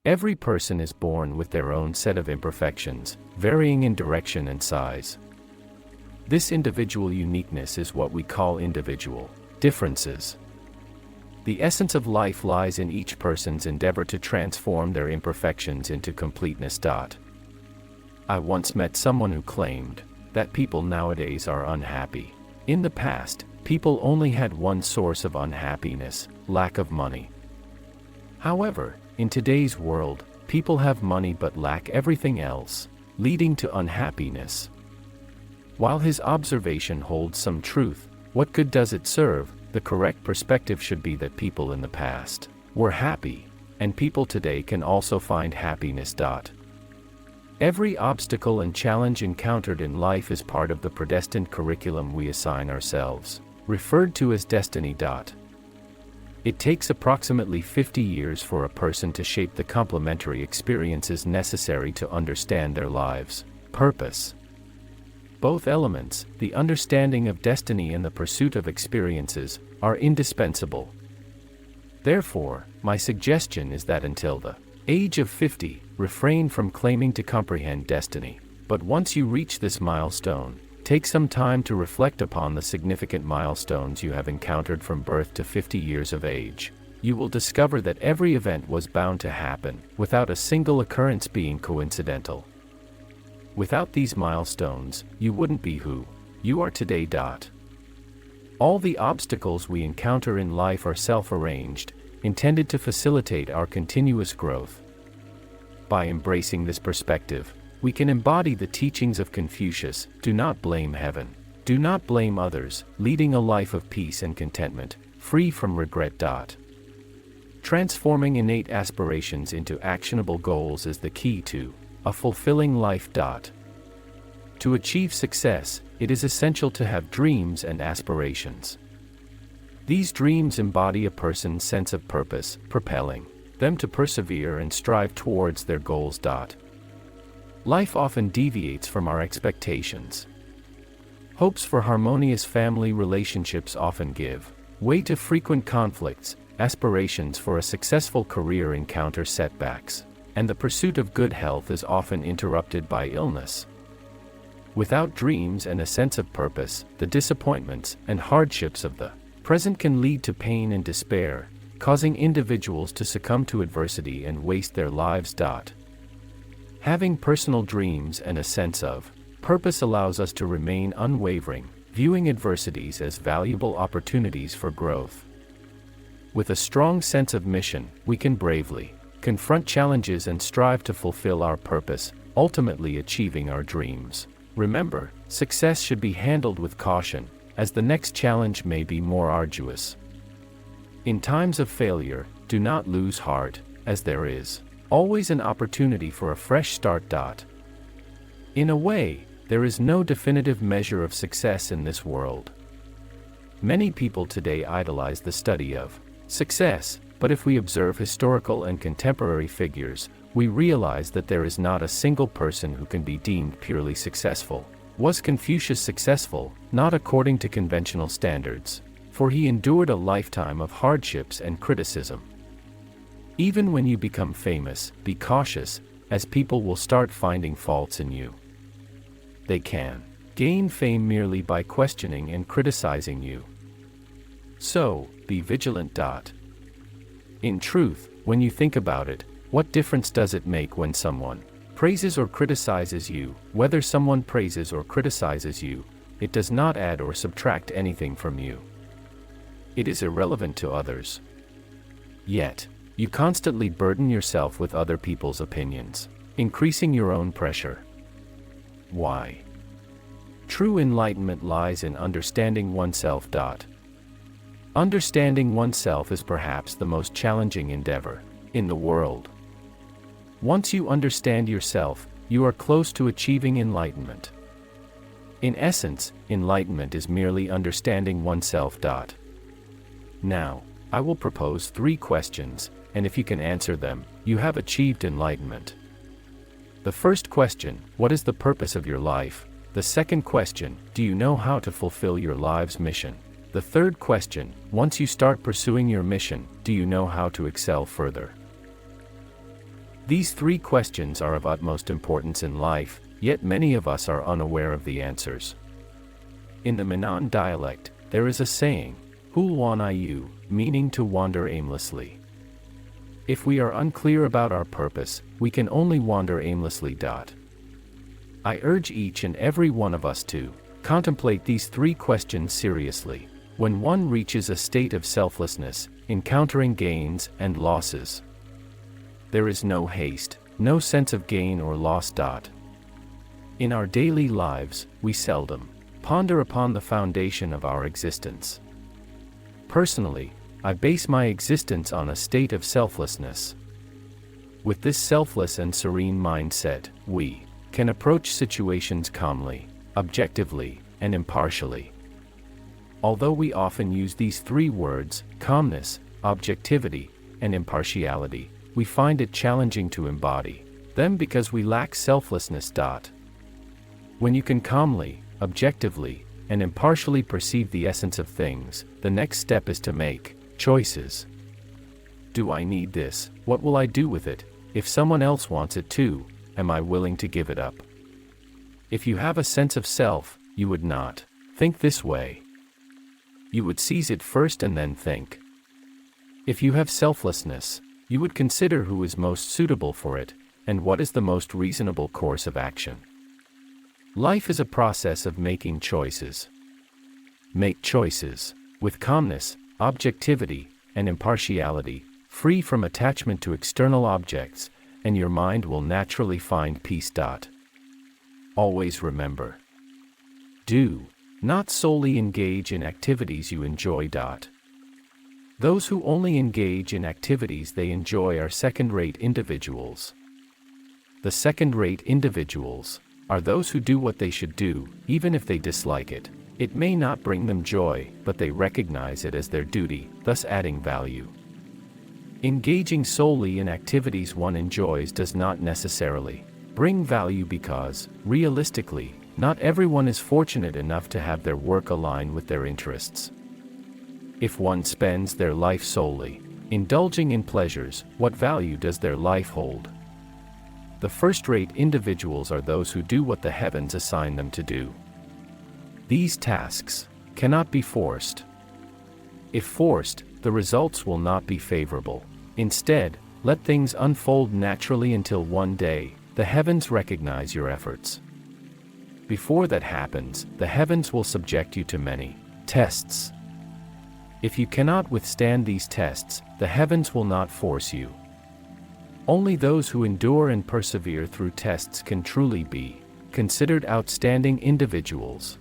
Every person is born with their own set of imperfections, varying in direction and size. This individual uniqueness is what we call individual differences. The essence of life lies in each person's endeavor to transform their imperfections into completeness. I once met someone who claimed that people nowadays are unhappy. In the past, people only had one source of unhappiness: lack of money. However, in today's world, people have money but lack everything else, leading to unhappiness. While his observation holds some truth, what good does it serve? The correct perspective should be that people in the past were happy, and people today can also find happiness. Every obstacle and challenge encountered in life is part of the predestined curriculum we assign ourselves, referred to as destiny. It takes approximately 50 years for a person to shape the complementary experiences necessary to understand their life's purpose. Both elements, the understanding of destiny and the pursuit of experiences, are indispensable. Therefore, my suggestion is that until the age of 50, refrain from claiming to comprehend destiny. But once you reach this milestone, take some time to reflect upon the significant milestones you have encountered from birth to 50 years of age. You will discover that every event was bound to happen, without a single occurrence being coincidental. Without these milestones, you wouldn't be who you are today. All the obstacles we encounter in life are self-arranged, intended to facilitate our continuous growth. By embracing this perspective, we can embody the teachings of Confucius: do not blame heaven, do not blame others, leading a life of peace and contentment, free from regret. Transforming innate aspirations into actionable goals is the key to a fulfilling life. To achieve success, it is essential to have dreams and aspirations. These dreams embody a person's sense of purpose, propelling them to persevere and strive towards their goals. Life often deviates from our expectations. Hopes for harmonious family relationships often give way to frequent conflicts, aspirations for a successful career encounter setbacks, and the pursuit of good health is often interrupted by illness. Without dreams and a sense of purpose, the disappointments and hardships of the present can lead to pain and despair, causing individuals to succumb to adversity and waste their lives. Having personal dreams and a sense of purpose allows us to remain unwavering, viewing adversities as valuable opportunities for growth. With a strong sense of mission, we can bravely confront challenges and strive to fulfill our purpose, ultimately achieving our dreams. Remember, success should be handled with caution, as the next challenge may be more arduous. In times of failure, do not lose heart, as there is always an opportunity for a fresh start. In a way, there is no definitive measure of success in this world. Many people today idolize the study of success, but if we observe historical and contemporary figures, we realize that there is not a single person who can be deemed purely successful. Was Confucius successful? Not according to conventional standards, for he endured a lifetime of hardships and criticism. Even when you become famous, be cautious, as people will start finding faults in you. They can gain fame merely by questioning and criticizing you. So, be vigilant. In truth, when you think about it, what difference does it make when someone praises or criticizes you? Whether someone praises or criticizes you, it does not add or subtract anything from you. It is irrelevant to others. Yet, you constantly burden yourself with other people's opinions, increasing your own pressure. Why? True enlightenment lies in understanding oneself. Understanding oneself is perhaps the most challenging endeavor in the world. Once you understand yourself, you are close to achieving enlightenment. In essence, enlightenment is merely understanding oneself. Now, I will propose 3 questions, and if you can answer them, you have achieved enlightenment. The first question: what is the purpose of your life? The second question: do you know how to fulfill your life's mission? The third question: once you start pursuing your mission, do you know how to excel further? These three questions are of utmost importance in life, yet many of us are unaware of the answers. In the Minnan dialect, there is a saying, "Hulwanayu," meaning to wander aimlessly. If we are unclear about our purpose, we can only wander aimlessly. I urge each and every one of us to contemplate these three questions seriously. When one reaches a state of selflessness, encountering gains and losses, there is no haste, no sense of gain or loss. In our daily lives, we seldom ponder upon the foundation of our existence. Personally, I base my existence on a state of selflessness. With this selfless and serene mindset, we can approach situations calmly, objectively, and impartially. Although we often use these three words, calmness, objectivity, and impartiality, we find it challenging to embody them because we lack selflessness. When you can calmly, objectively, and impartially perceive the essence of things, the next step is to make choices. Do I need this? What will I do with it? If someone else wants it too, am I willing to give it up? If you have a sense of self, you would not think this way. You would seize it first and then think. If you have selflessness, you would consider who is most suitable for it, and what is the most reasonable course of action. Life is a process of making choices. Make choices with calmness, objectivity, and impartiality, free from attachment to external objects, and your mind will naturally find peace. Always remember, do not solely engage in activities you enjoy. Those who only engage in activities they enjoy are second-rate individuals. The second-rate individuals are those who do what they should do, even if they dislike it. It may not bring them joy, but they recognize it as their duty, thus adding value. Engaging solely in activities one enjoys does not necessarily bring value because, realistically, not everyone is fortunate enough to have their work align with their interests. If one spends their life solely indulging in pleasures, what value does their life hold? The first-rate individuals are those who do what the heavens assign them to do. These tasks cannot be forced. If forced, the results will not be favorable. Instead, let things unfold naturally until one day, the heavens recognize your efforts. Before that happens, the heavens will subject you to many tests. If you cannot withstand these tests, the heavens will not force you. Only those who endure and persevere through tests can truly be considered outstanding individuals.